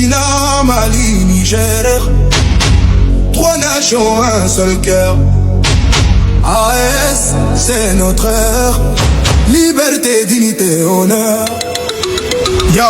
Burkina, Mali, Niger. Trois nations, un seul cœur. AES, c'est notre heure. Liberté, dignité, honneur. Yo!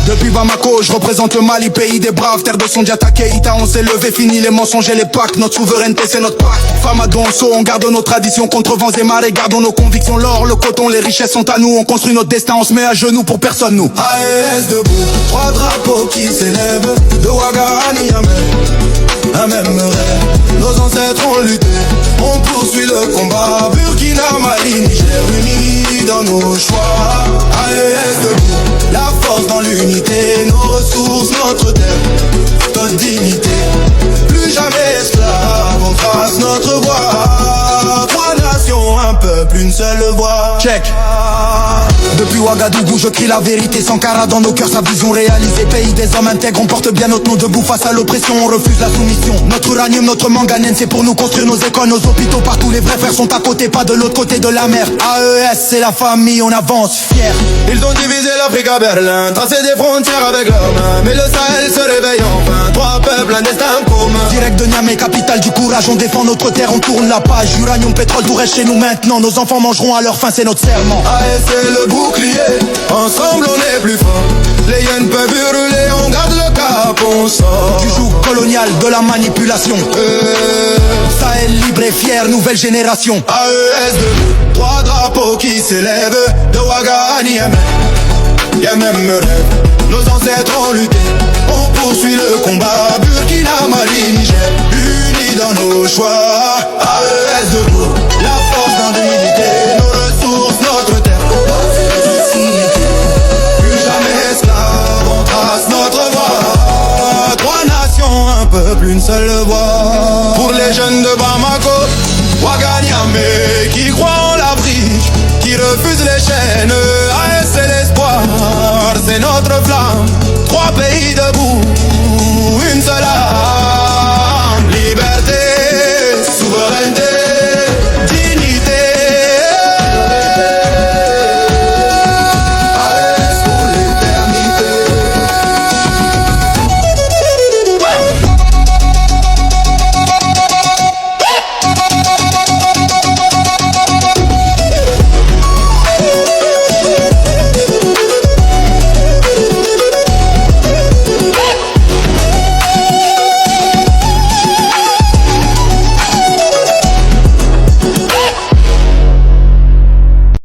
Depuis Bamako, je représente le Mali, pays des braves, terre de Sondiata Keïta, on s'est levé, fini les mensonges et les packs, notre souveraineté c'est notre pacte. Fama Donso, on garde nos traditions contre vents et marées, gardons nos convictions, l'or, le coton, les richesses sont à nous, on construit notre destin, on se met à genoux pour personne nous. AES debout, trois drapeaux qui s'élèvent, de Ouaga à Niamey, un même rêve, nos ancêtres ont lutté, on poursuit le combat, Burkina, Mali, Niger, unis dans nos choix. AES debout, la force dans l'unité, nos ressources, notre terre, notre dignité. Plus jamais esclaves, on trace notre voie. Trois nations, un peuple, une seule voix. Check. Depuis Ouagadougou, je crie la vérité. Sankara dans nos cœurs, sa vision réalisée. Pays des hommes intègres, on porte bien notre nom debout face à l'oppression, on refuse la soumission. Notre uranium, notre manganèse, c'est pour nous construire nos écoles, nos hôpitaux. Partout les vrais frères sont à côté, pas de l'autre côté de la mer. AES, c'est la famille, on avance fier. Ils ont divisé l'Afrique à Berlin, tracé des frontières avec leurs mains. Mais le Sahel se réveille enfin, trois peuples, un destin commun. Direct de Niamey, capitale du courage, on défend notre terre, on tourne la page. Uranium, pétrole, tout reste chez nous maintenant. Nos enfants mangeront à leur faim, c'est notre serment. AES, c'est le bouclier, ensemble on est plus fort. Les hyènes peuvent hurler, on garde le cap, on sort du joug colonial, de la manipulation. Sahel libre et fier, nouvelle génération. AES debout, trois drapeaux qui s'élèvent, de Ouaga à Niamey, y'a même rêve, nos ancêtres ont lutté, on poursuit le combat. Burkina, Mali, Niger, unis dans nos choix. AES debout, la force dans l'unité, nos ressources, notre terre, plus jamais esclaves, on trace notre voie. Trois nations, un peuple, une seule voix.